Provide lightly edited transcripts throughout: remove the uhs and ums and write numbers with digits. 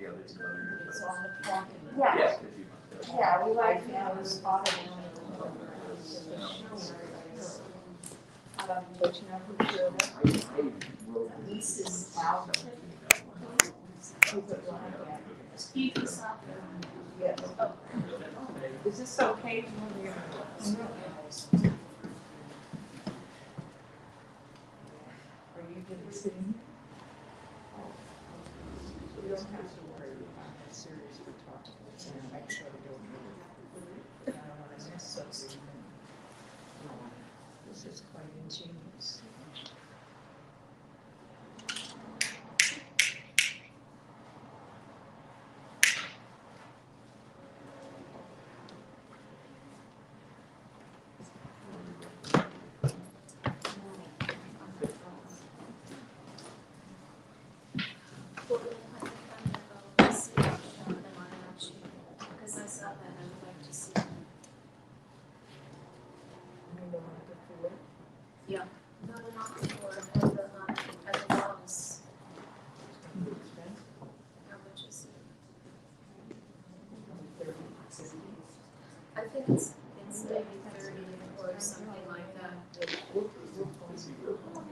It's on the parking Yeah. lot. Yeah, we like, Yeah, we spotted it. But you know who showed up? This is out. keep this up. Yes. Is this okay when we're? Are you good sitting? You don't have to worry about that serious photography. And make sure we don't move. I don't want to miss something. This is quite ingenious. Because I saw that, I would like to see. You don't have to feel it. Yeah. No, not before, at the walls. How much is it? I think it's maybe 30 or something like that.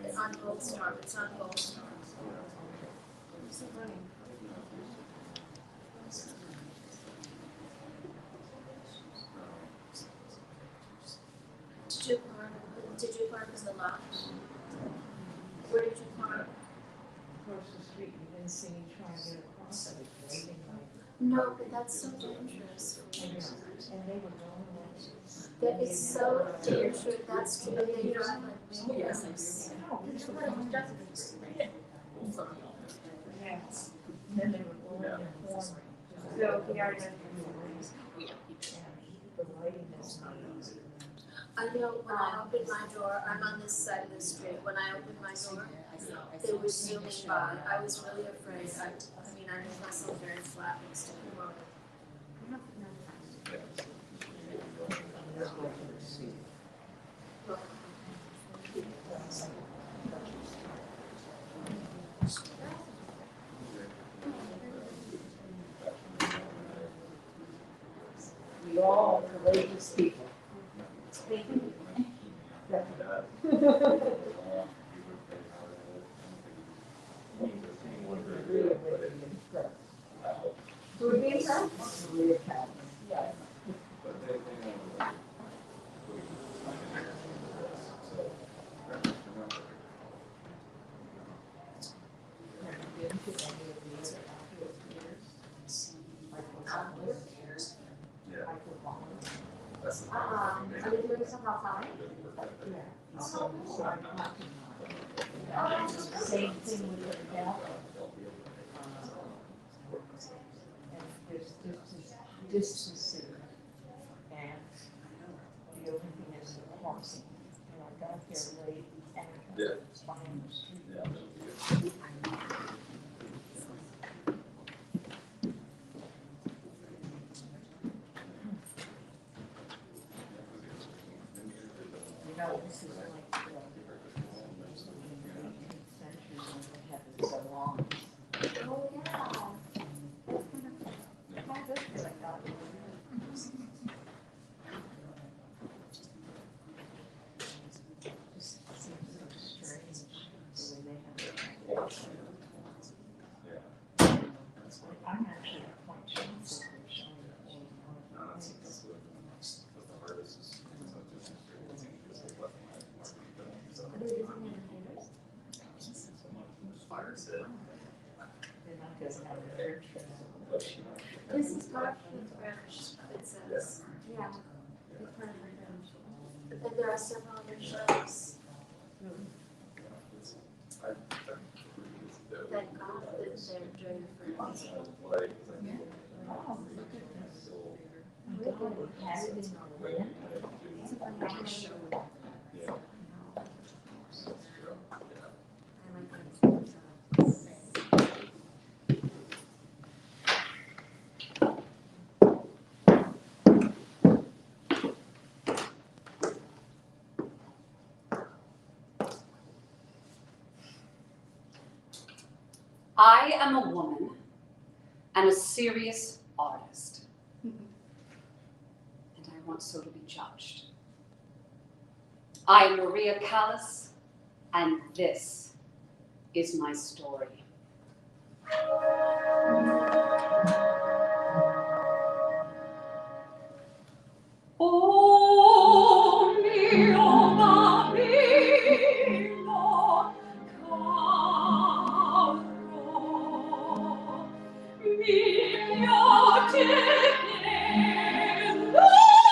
It's on Gold Star, it's on Gold Star. Where's it running? Did you park in the lot? Where did you park? Across the street, you didn't see me trying to get across, I was waiting like. No, but that's so dangerous. And they were going like. That is so dangerous, that's true, they drive like maniacs. Yes. And then they were going in corner. So we are. The lighting is not. I know when I opened my door, I'm on this side of the street, when I opened my door, they were zooming by, I was really afraid, I mean, I made myself very flat next to the road. We all are courageous people. Who would be impressed? Yeah. Are they doing some outside? Same thing with the gap. And there's distancing. And the only thing is the crossing. And I got here late and it's behind the street. You know, this is like the 18th century when they had the salons. Oh, yeah. Just seems so strange the way they have it. I'm actually quite shocked that they're showing all the things. They're not just having a church festival. This is Garfield French, it says. Yeah. It's part of French. And there are several other shows. Thank God that they're doing French. Oh, look at this. My God, we had it in our land. I am a woman, and a serious artist. And I want so to be judged. I am Maria Callas, and this is my story. Oh mio bambino caro, mi piace bello,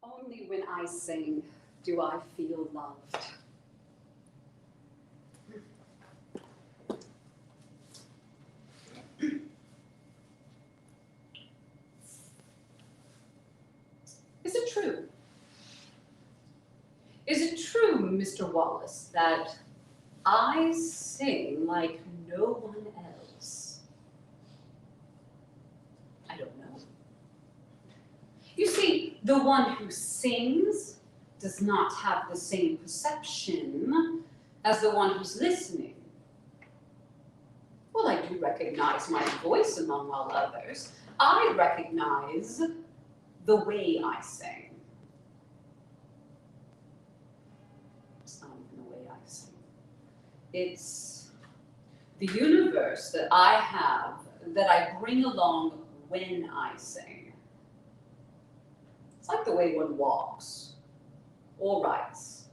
Only when I sing do I feel loved. Is it true? Is it true, Mr. Wallace, that I sing like no one else? I don't know. You see, the one who sings does not have the same perception as the one who's listening. Well, I do recognize my voice among all others. I recognize the way I sing. It's not even the way I sing. It's the universe that I have, that I bring along when I sing. It's like the way one walks or writes.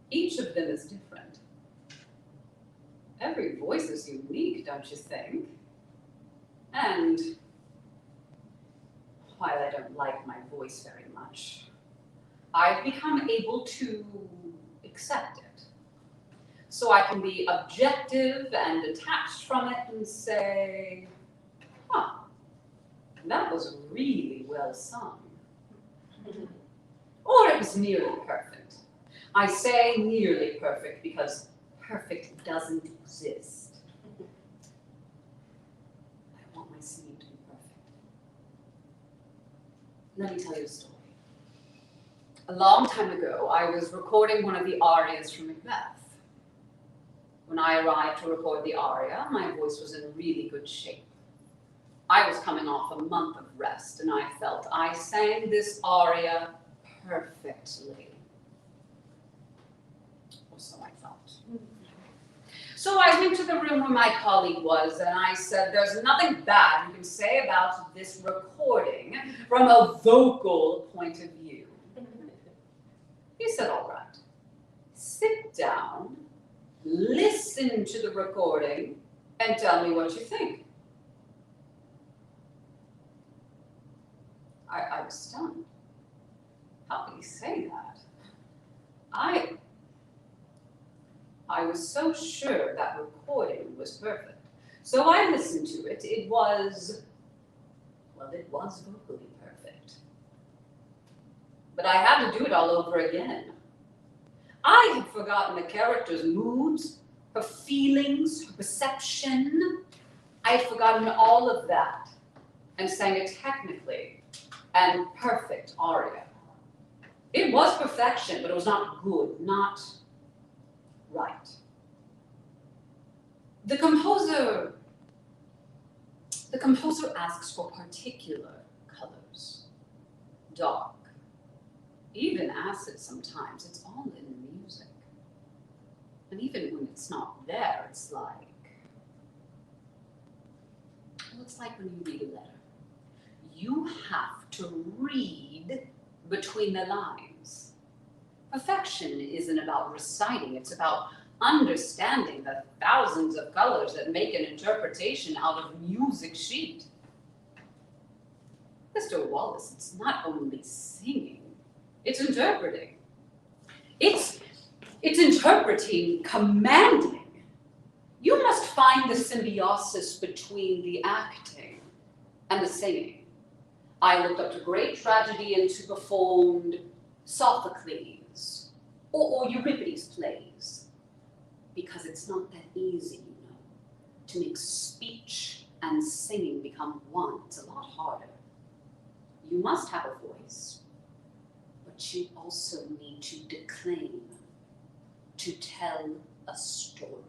Each of them is different. Every voice is unique, don't you think? And while I don't like my voice very much, I've become able to accept it. So I can be objective and detached from it and say, huh, that was really well sung. Or it was nearly perfect. I say nearly perfect because perfect doesn't exist. I want my singing to be perfect. Let me tell you a story. A long time ago, I was recording one of the arias from Macbeth. When I arrived to record the aria, my voice was in really good shape. I was coming off a month of rest, and I felt I sang this aria perfectly. Or so I thought. So I went to the room where my colleague was, and I said, there's nothing bad you can say about this recording from a vocal point of view. He said, all right, sit down, listen to the recording, and tell me what you think. I was stunned. How could he say that? I was so sure that recording was perfect. So I listened to it. It was vocally perfect. But I had to do it all over again. I had forgotten the character's moods, her feelings, her perception. I had forgotten all of that and sang it technically and perfect aria. It was perfection, but it was not good, not right. The composer asks for particular colors, dark, even acid sometimes. It's all in the music. And even when it's not there, it's like when you read a letter. You have to read between the lines. Perfection isn't about reciting, it's about understanding the thousands of colors that make an interpretation out of music sheet. Mr. Wallace, it's not only singing, it's interpreting. It's interpreting, commanding. You must find the symbiosis between the acting and the singing. I looked up to great tragedy and to performed Sophocles or Euripides plays, because it's not that easy, you know, to make speech and singing become one. It's a lot harder. You must have a voice, but you also need to declaim, to tell a story.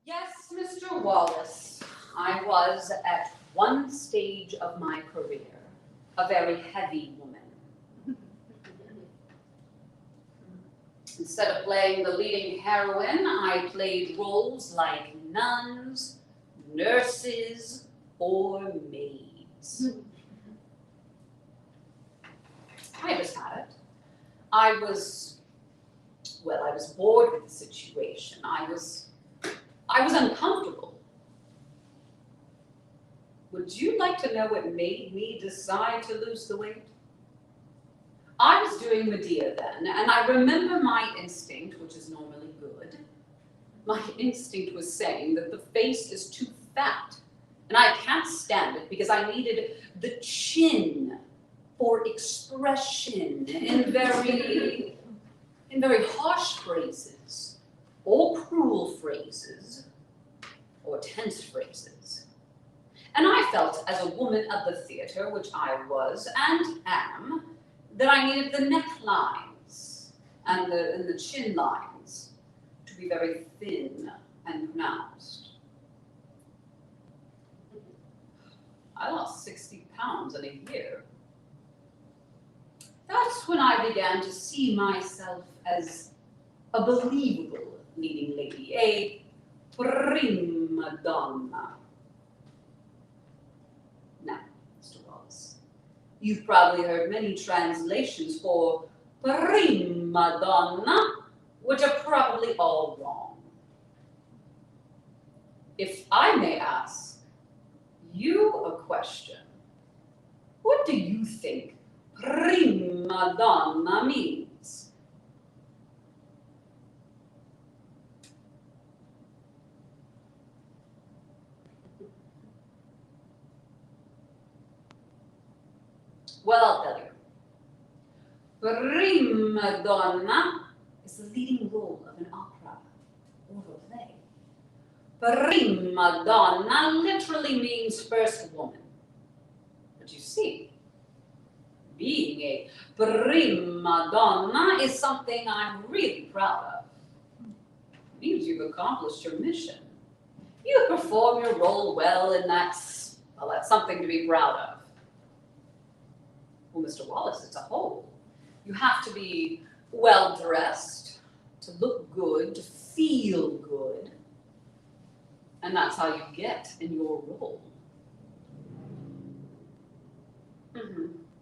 Yes, Mr. Wallace, I was at one stage of my career a very heavy woman. Instead of playing the leading heroine, I played roles like nuns, nurses, or maids. I just had it. I was bored with the situation. I was uncomfortable. Would you like to know what made me decide to lose the weight? I was doing Medea then, and I remember my instinct, which is normally good. My instinct was saying that the face is too fat, and I can't stand it because I needed the chin for expression in very harsh phrases, or cruel phrases, or tense phrases. And I felt, as a woman of the theater, which I was and am, that I needed the necklines and the chin lines to be very thin and pronounced. I lost 60 pounds in a year. That's when I began to see myself as a believable leading lady, a prima donna. Now, Mr. Wallace, you've probably heard many translations for prima donna, which are probably all wrong. If I may ask you a question, what do you think prima donna means? Well, I'll tell you. Prima donna is the leading role of an opera or a play. Prima donna literally means first woman. But you see, being a prima donna is something I'm really proud of. It means you've accomplished your mission. You perform your role well, and that's something to be proud of. Well, Mr. Wallace, it's a whole. You have to be well-dressed, to look good, to feel good. And that's how you get in your role.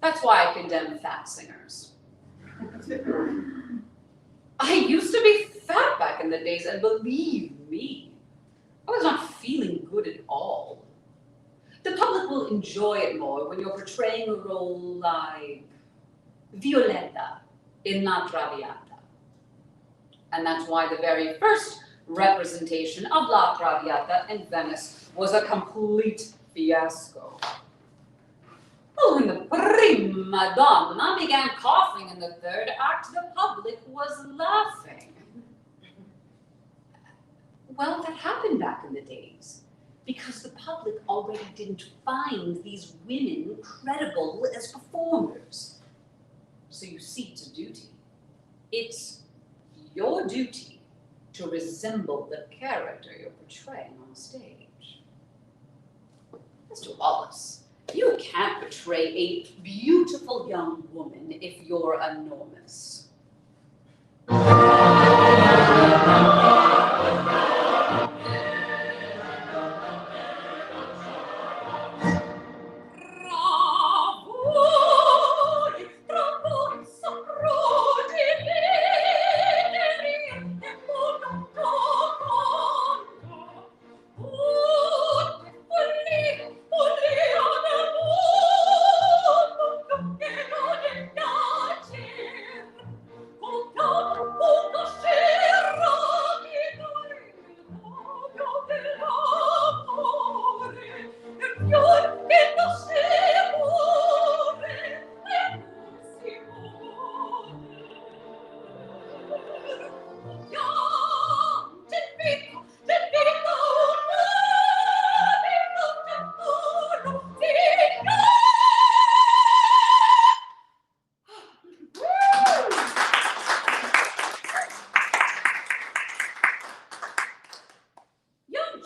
That's why I condemn fat singers. I used to be fat back in the days, and believe me, I was not feeling good at all. The public will enjoy it more when you're portraying a role like Violetta in La Traviata. And that's why the very first representation of La Traviata in Venice was a complete fiasco. Well, when the prima donna began coughing in the third act, the public was laughing. Well, that happened back in the days because the public already didn't find these women credible as performers. So you see, it's a duty. It's your duty to resemble the character you're portraying on stage. Mr. Wallace, you can't portray a beautiful young woman if you're enormous.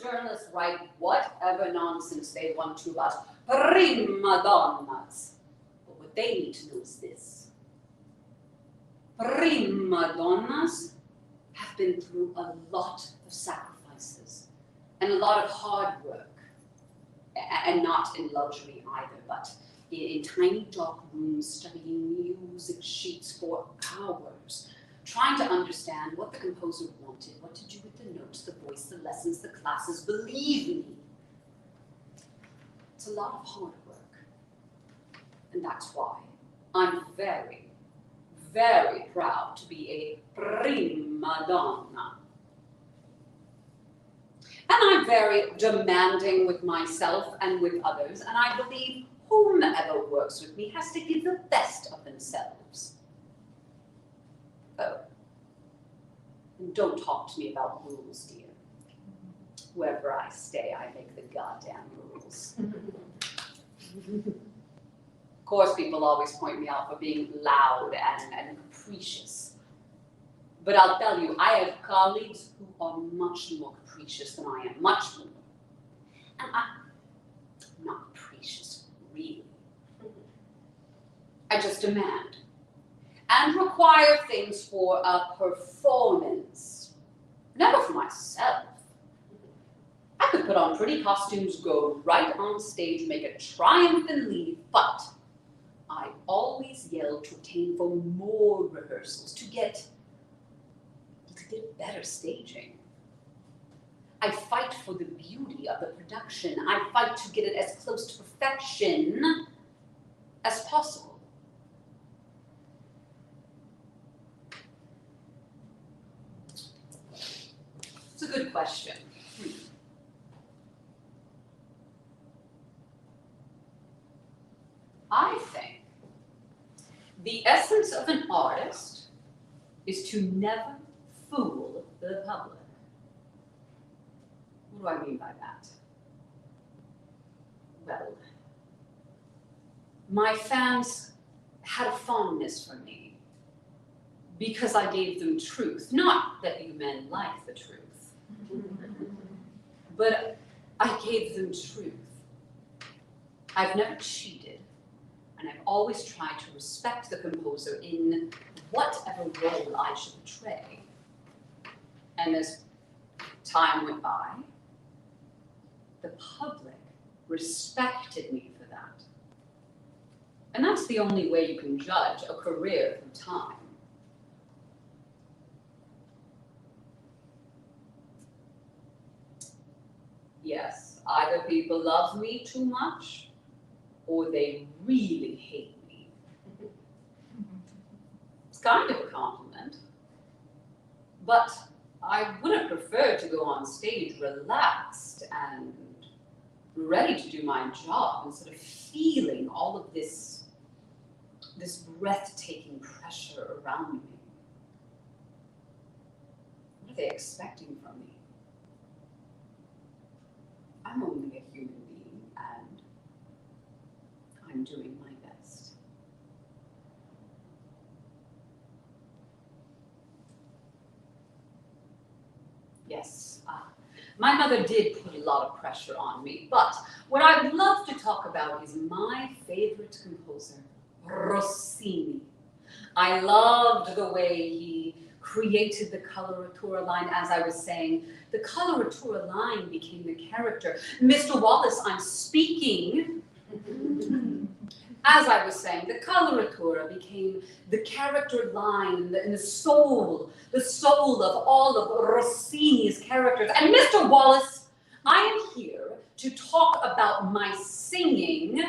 Journalists write whatever nonsense they want to about prima donnas. But what they need to know is this. Prima donnas have been through a lot of sacrifices and a lot of hard work. And not in luxury either, but in tiny dark rooms studying music sheets for hours, trying to understand what the composer wanted, what to do with the notes, the voice, the lessons, the classes. Believe me, it's a lot of hard work. And that's why I'm very, very proud to be a prima donna. And I'm very demanding with myself and with others, and I believe whomever works with me has to give the best of themselves. Oh, and don't talk to me about rules, dear. Wherever I stay, I make the goddamn rules. Of course, people always point me out for being loud and capricious. But I'll tell you, I have colleagues who are much more capricious than I am, much more. And I'm not capricious, really. I just demand and require things for a performance, never for myself. I could put on pretty costumes, go right on stage, make a triumph and leave, but I always yell to obtain for more rehearsals, to get better staging. I fight for the beauty of the production. I fight to get it as close to perfection as possible. It's a good question. I think the essence of an artist is to never fool the public. What do I mean by that? Well, my fans had a fondness for me because I gave them truth. Not that you men like the truth, but I gave them truth. I've never cheated, and I've always tried to respect the composer in whatever role I should portray. And as time went by, the public respected me for that. And that's the only way you can judge a career through time. Yes, either people love me too much, or they really hate me. It's kind of a compliment. But I would have preferred to go on stage relaxed and ready to do my job instead of feeling all of this breathtaking pressure around me. What are they expecting from me? I'm only a human being, and I'm doing my best. Yes, my mother did put a lot of pressure on me, but what I would love to talk about is my favorite composer, Rossini. I loved the way he created the coloratura line, as I was saying. The coloratura line became the character. Mr. Wallace, I'm speaking. As I was saying, the coloratura became the character line and the soul of all of Rossini's characters. And Mr. Wallace, I am here to talk about my singing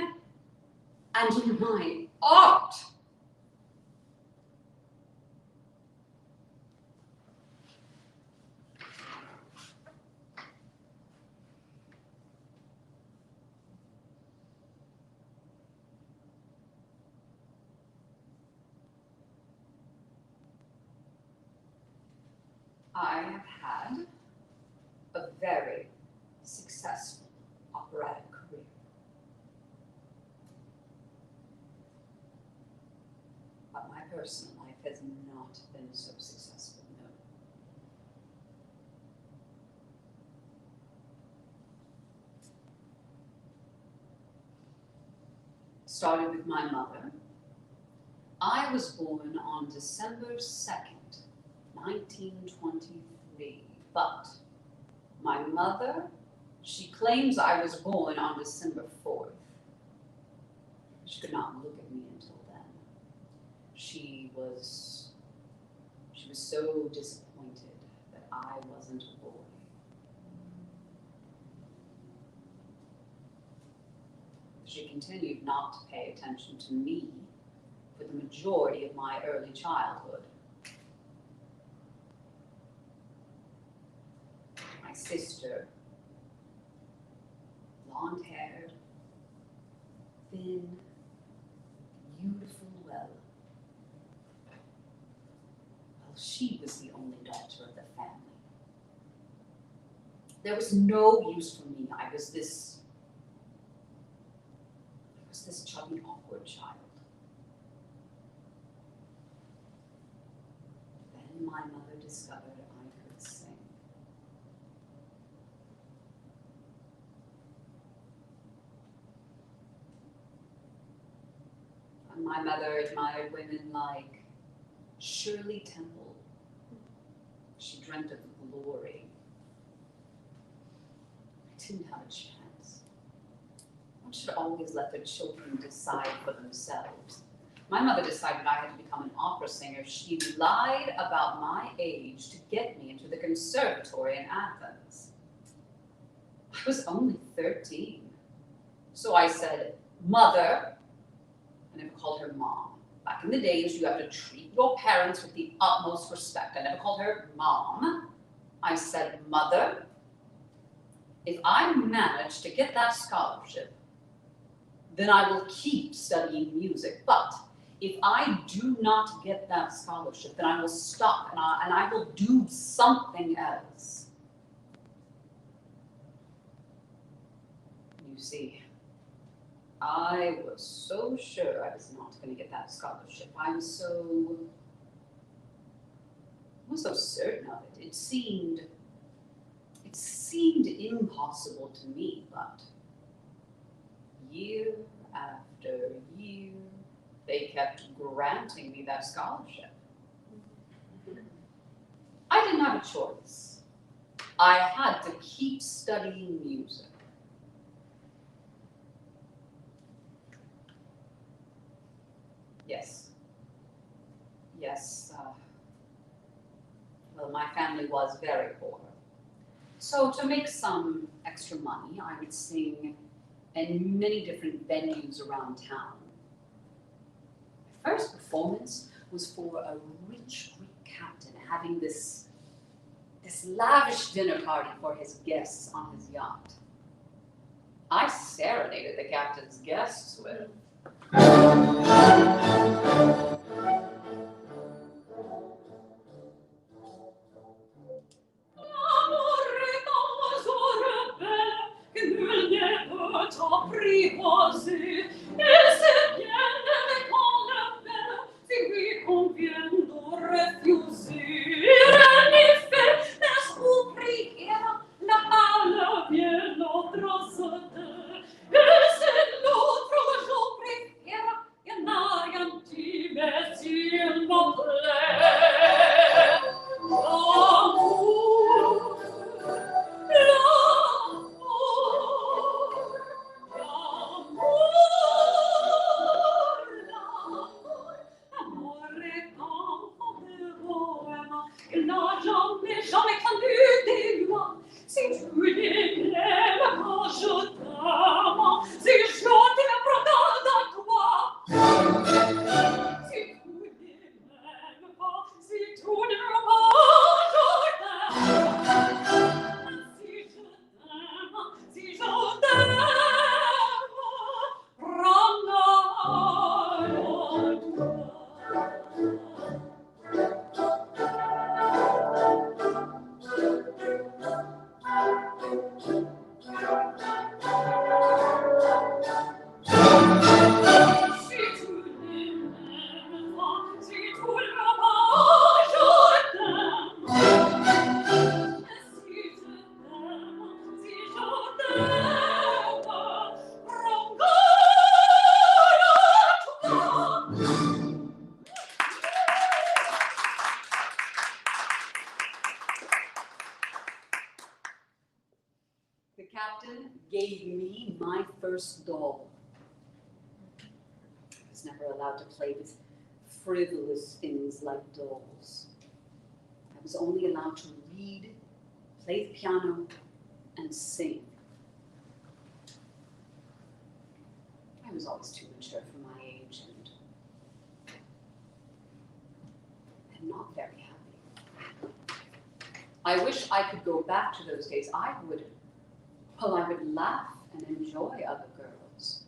and my art. I have had a very successful operatic career. But my personal life has not been so successful, no. Started with my mother. I was born on December 2nd, 1923, but my mother, she claims I was born on December 4th. She could not look at me until then. She was so disappointed that I wasn't a boy. She continued not to pay attention to me for the majority of my early childhood. My sister, blonde-haired, thin, beautiful, well, she was the only daughter of the family. There was no use for me. I was this chubby, awkward child. Then my mother discovered I could sing. And my mother admired women like Shirley Temple. She dreamt of glory. I didn't have a chance. One should always let their children decide for themselves. My mother decided I had to become an opera singer. She lied about my age to get me into the conservatory in Athens. I was only 13. So I said, Mother, I never called her Mom. Back in the days, you have to treat your parents with the utmost respect. I never called her Mom. I said, Mother, if I manage to get that scholarship, then I will keep studying music. But If I do not get that scholarship, then I will stop and I will do something else. You see, I was so sure I was not going to get that scholarship. I was so certain of it. It seemed impossible to me, but year after year, they kept granting me that scholarship. I didn't have a choice. I had to keep studying music. Yes, well, my family was very poor. So to make some extra money, I would sing in many different venues around town. My first performance was for a rich Greek captain having this lavish dinner party for his guests on his yacht. I serenaded the captain's guests with the captain gave me my first doll. I was never allowed to play with frivolous things like dolls. I was only allowed to read, play the piano, and sing. I was always too mature for my age and not very happy. I wish I could go back to those days. I would laugh and enjoy other girls.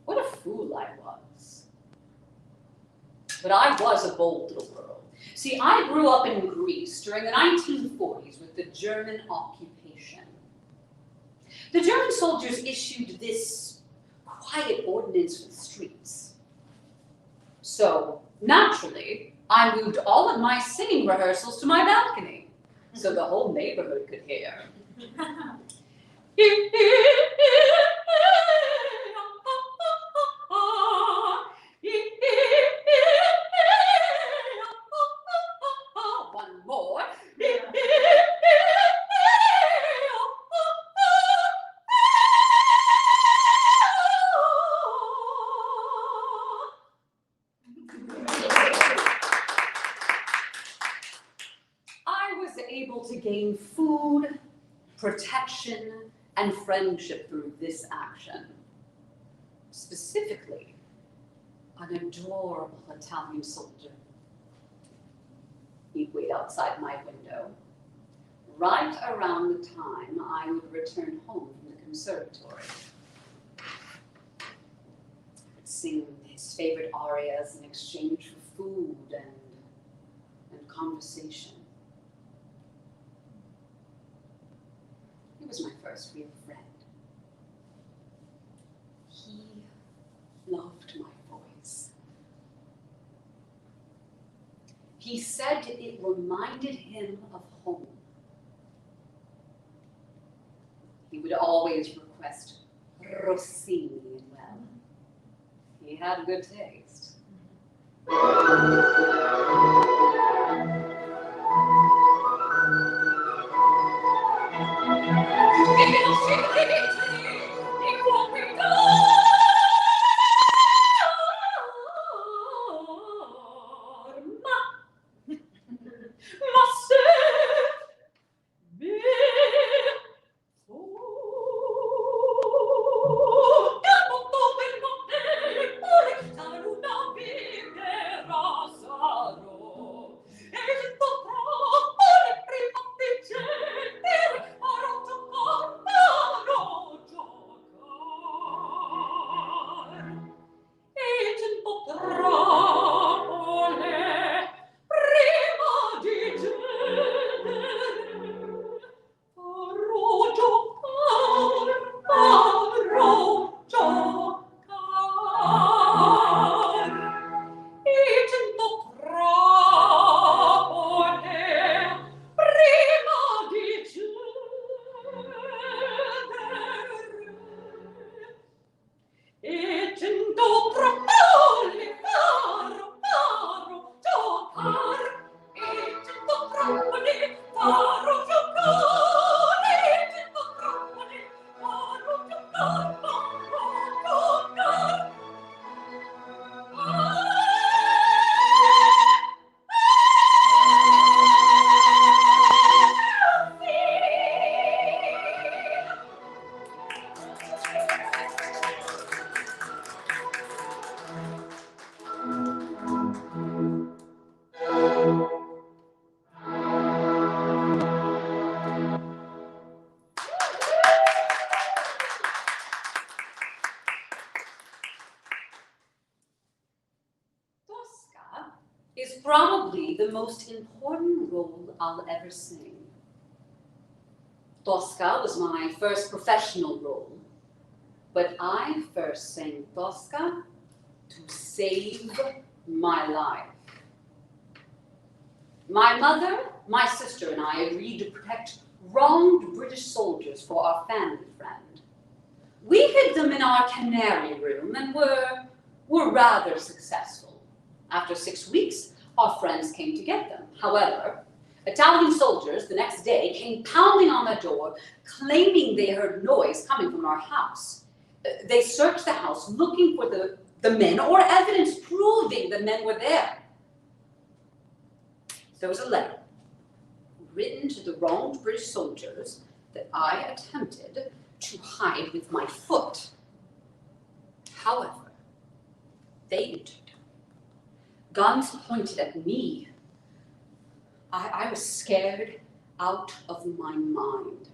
What a fool I was. But I was a bold little girl. See, I grew up in Greece during the 1940s with the German occupation. The German soldiers issued this quiet ordinance for the streets. So, naturally, I moved all of my singing rehearsals to my balcony, so the whole neighborhood could hear. One more. I was able to gain food, protection, and friendship through this action. Specifically, an adorable Italian soldier. He'd wait outside my window, right around the time I would return home from the conservatory. sing his favorite arias in exchange for food and conversation. He was my first real friend. He loved my voice. He said it reminded him of home. He would always request Rossini as well. He had good taste. Is probably the most important role I'll ever sing. Tosca was my first professional role, but I first sang Tosca to save my life. My mother, my sister, and I agreed to protect wronged British soldiers for our family friend. We hid them in our canary room and were rather successful. After 6 weeks, our friends came to get them. However, Italian soldiers the next day came pounding on the door, claiming they heard noise coming from our house. They searched the house looking for the men or evidence proving the men were there. There was a letter written to the wronged British soldiers that I attempted to hide with my foot. However, they entered. Guns pointed at me. I was scared out of my mind.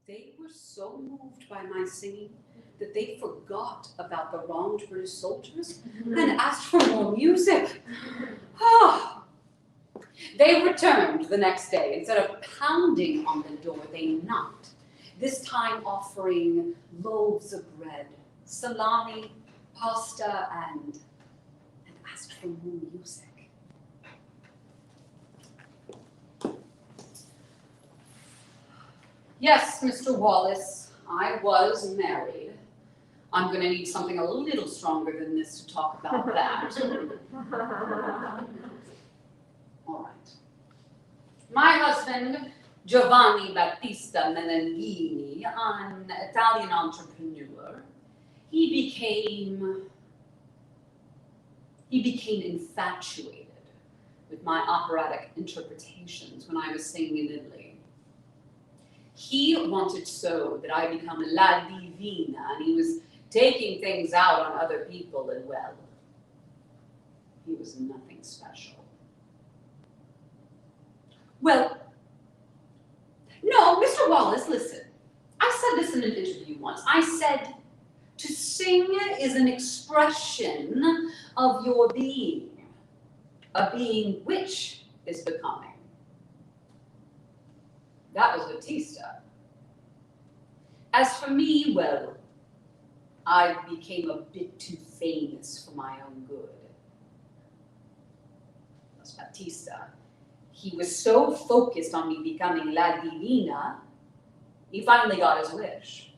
They were so moved by my singing that they forgot about the wronged British soldiers and asked for more music. They returned the next day. Instead of pounding on the door, they knocked. this time offering loaves of bread, salami, pasta, and asked for more music. Yes, Mr. Wallace, I was married. I'm going to need something a little stronger than this to talk about that. All right. My husband, Giovanni Battista Menendini, an Italian entrepreneur, he became infatuated with my operatic interpretations when I was singing in Italy. He wanted so that I become La Divina, and he was taking things out on other people, and well, he was nothing special. Well, no, Mr. Wallace, listen. I said this in an interview once. I said, to sing is an expression of your being, a being which is becoming. That was Battista. As for me, well, I became a bit too famous for my own good. That's Battista. He was so focused on me becoming La Divina, he finally got his wish.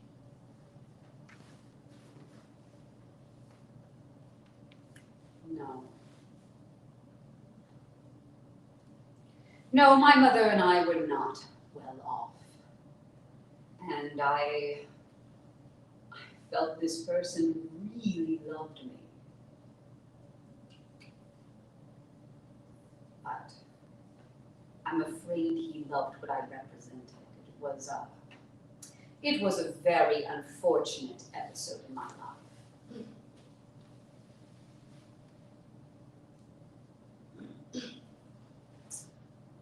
No, my mother and I were not well off. And I felt this person really loved me. But I'm afraid he loved what I represented. It was a very unfortunate episode in my life.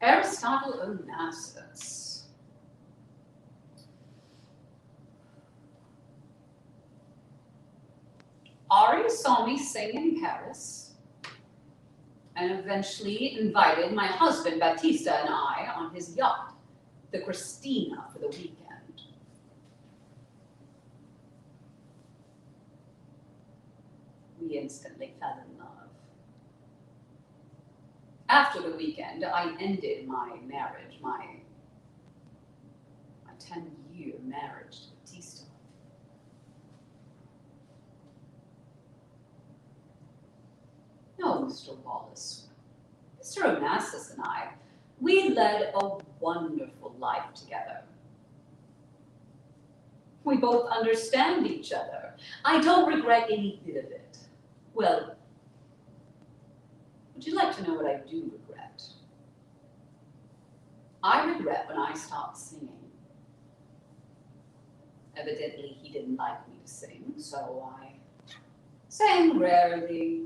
Aristotle Onassis. Ari saw me sing in Paris and eventually invited my husband Battista and I on his yacht, the Christina, for the weekend. We instantly fell in love. After the weekend, I ended my marriage, my 10-year marriage to Battista. No, Mr. Wallace. Mr. Onassis and I, we led a wonderful life together. We both understand each other. I don't regret any bit of it. Well, would you like to know what I do regret? I regret when I stopped singing. Evidently, he didn't like me to sing, so I sang rarely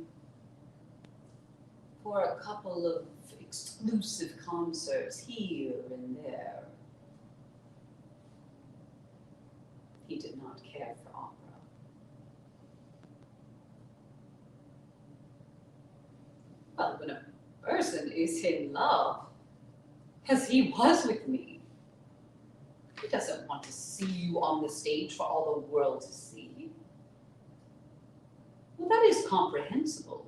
for a couple of exclusive concerts here and there. He did not care for opera. Well, when a person is in love, as he was with me, he doesn't want to see you on the stage for all the world to see. Well, that is comprehensible.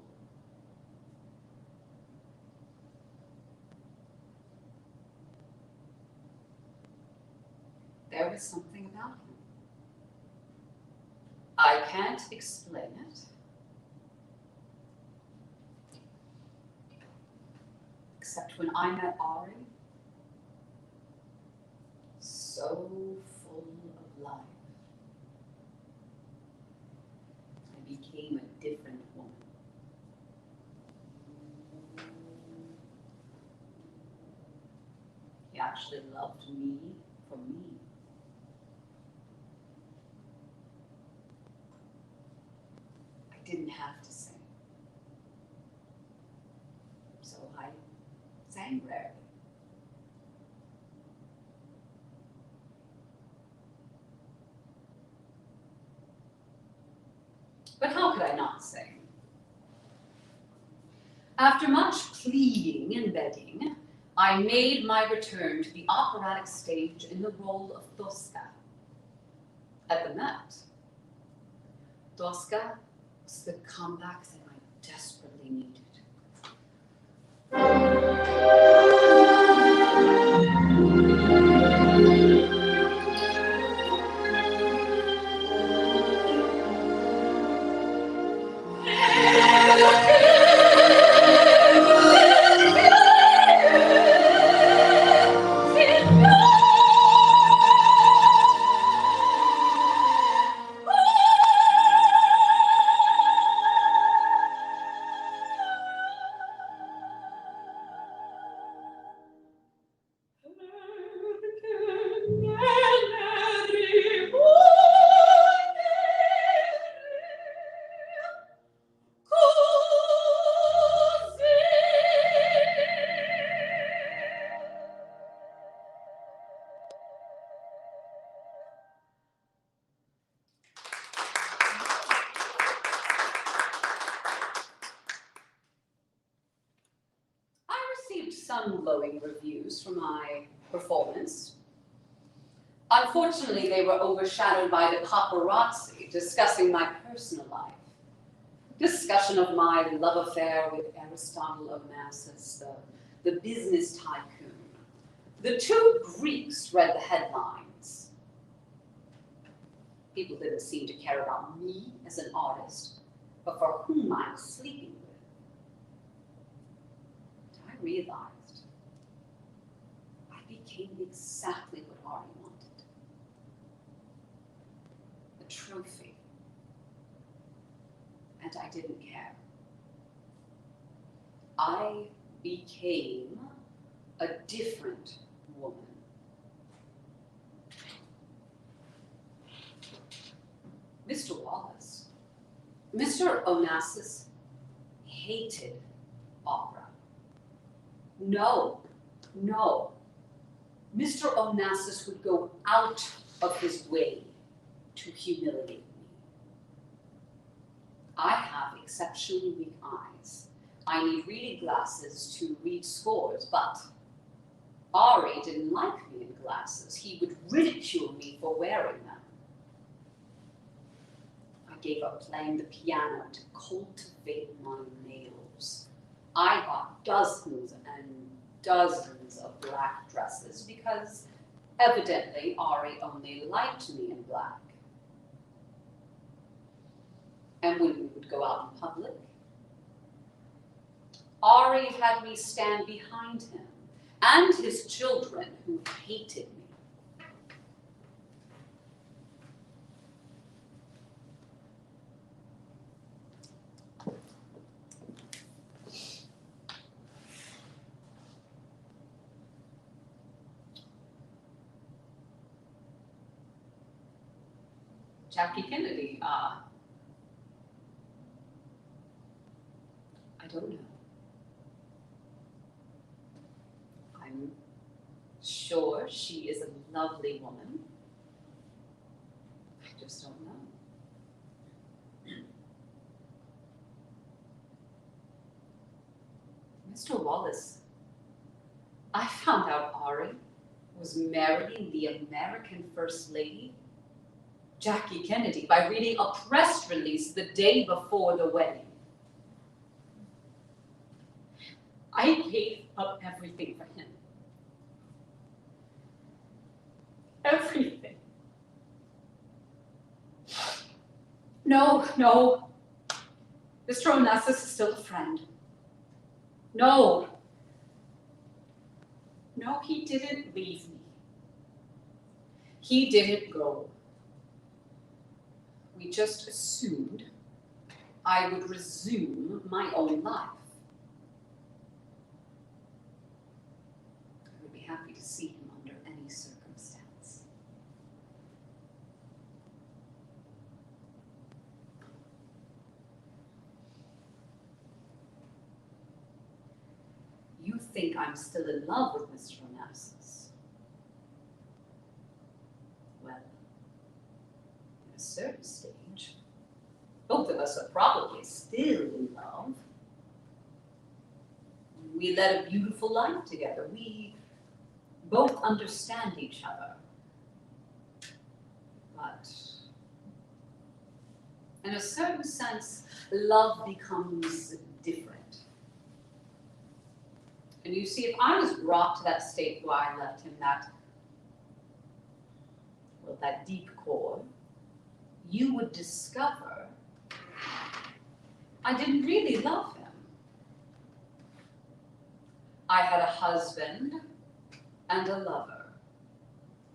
There was something about him. I can't explain it. Except when I met Ari, so full of life, I became a different woman. He actually loved me for me. I didn't have to sing. So I sang rarely. But how could I not sing? After much pleading and begging, I made my return to the operatic stage in the role of Tosca, at the Met. Tosca was the comeback that I desperately needed. Some glowing reviews for my performance. Unfortunately, they were overshadowed by the paparazzi discussing my personal life. Discussion of my love affair with Aristotle Onassis, the business tycoon. The two Greeks read the headlines. People didn't seem to care about me as an artist, but for whom I was sleeping with. I realized I became exactly what Ari wanted. A trophy. And I didn't care. I became a different woman. Mr. Wallace, Mr. Onassis hated opera. No. Mr. Onassis would go out of his way to humiliate me. I have exceptionally weak eyes. I need reading glasses to read scores, but Ari didn't like me in glasses. He would ridicule me for wearing them. I gave up playing the piano to cultivate my nails. I got dozens and dozens of black dresses because evidently Ari only liked me in black. And when we would go out in public, Ari had me stand behind him and his children who hated me. Jackie Kennedy, I don't know. I'm sure she is a lovely woman. I just don't know. Mr. Wallace, I found out Ari was marrying the American First Lady, Jackie Kennedy, by reading a press release the day before the wedding. I gave up everything for him. Everything. No. Mr. Onassis is still a friend. No, he didn't leave me. He didn't go. We just assumed I would resume my own life. I would be happy to see him under any circumstance. You think I'm still in love with Mr. Onassis? Well, at a certain stage, both of us are probably still in love. We led a beautiful life together. We both understand each other. But In a certain sense, love becomes different. And you see, if I was brought to that state where I left him that deep core, you would discover I didn't really love him. I had a husband and a lover,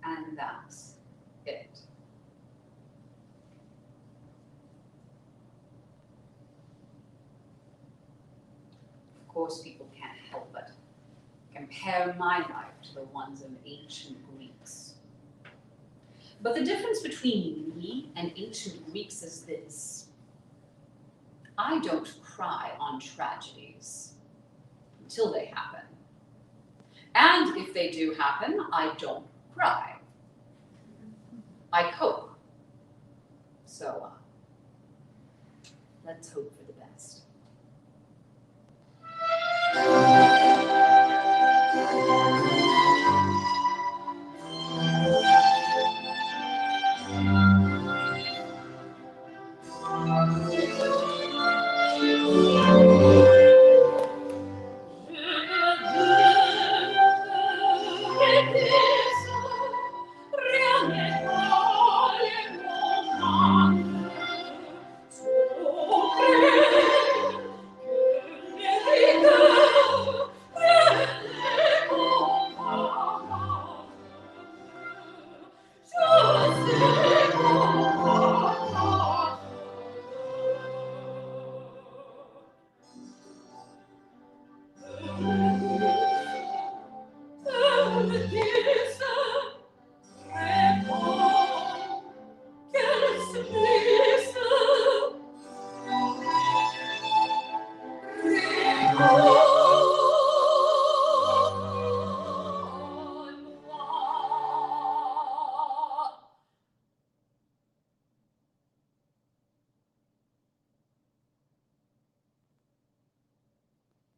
and that's it. Of course, people can't help but compare my life to the ones of ancient Greeks. But the difference between me and ancient Greeks is this. I don't cry on tragedies until they happen. And if they do happen, I don't cry. I cope. So, let's hope for the best.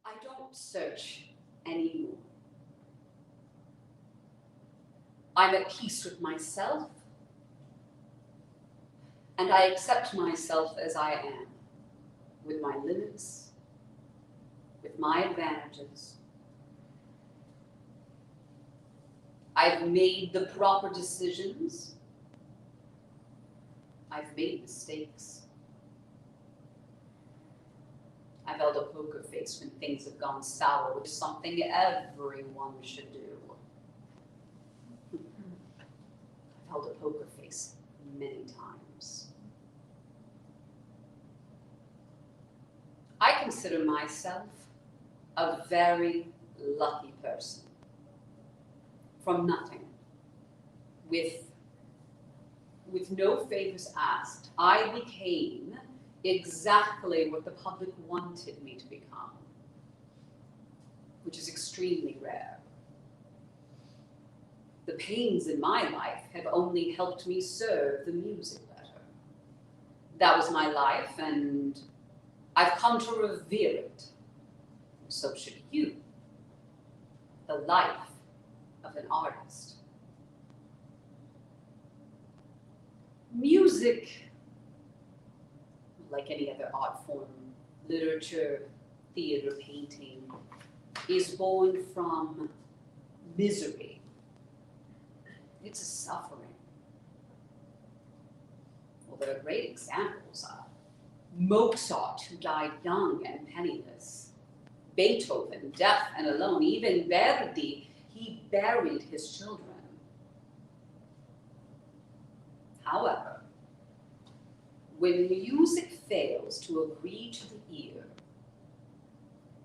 I don't search anymore. I'm at peace with myself, and I accept myself as I am, with my limits, with my advantages. I've made the proper decisions. I've made mistakes. I've held a poker face when things have gone sour, which is something everyone should do. I've held a poker face many times. I consider myself a very lucky person. From nothing, with no favors asked, I became exactly what the public wanted me to become, which is extremely rare. The pains in my life have only helped me serve the music better. That was my life, and I've come to revere it. So should you. The life of an artist. Music, like any other art form, literature, theater, painting, is born from misery. It's a suffering. Well, there are great examples. Mozart, who died young and penniless. Beethoven, deaf and alone. Even Verdi, he buried his children. However, when music fails to agree to the ear,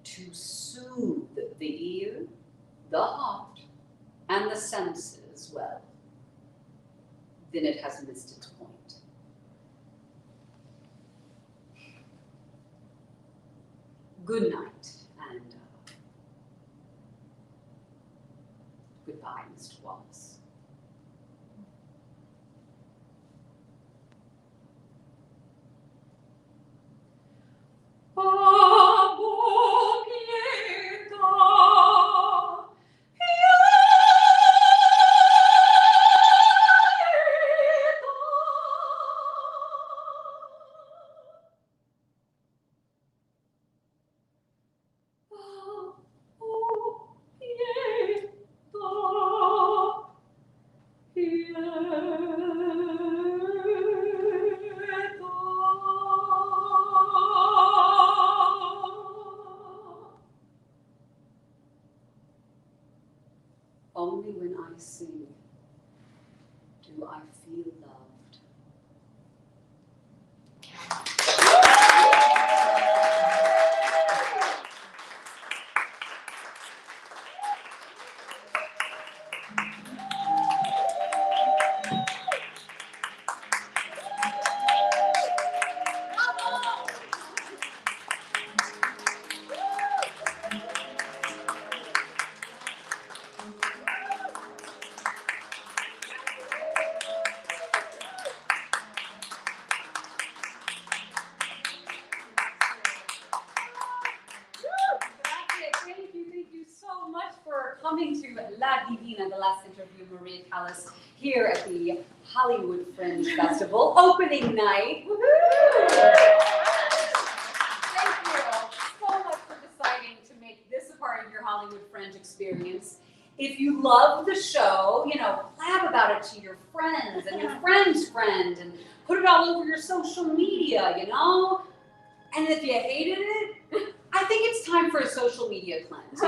to soothe the ear, the heart, and the senses well, then it has missed its point. Good night, and goodbye, Mr. Wallace. sing, do I feel loved? Thank you so much for coming to La Divina, the last interview, Maria Callas, here at the Hollywood Fringe Festival, opening night. Woohoo! Thank you so much for deciding to make this a part of your Hollywood Fringe experience. If you love the show, blab about it to your friends and your friend's friend and put it all over your social media, And if you hated it, I think it's time for a social media cleanse.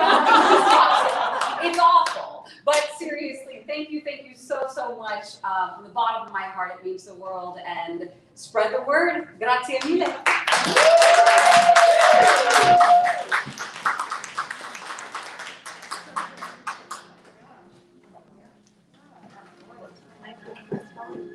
It's awful. But seriously, thank you so much. From the bottom of my heart, it means the world. And spread the word. Grazie mille.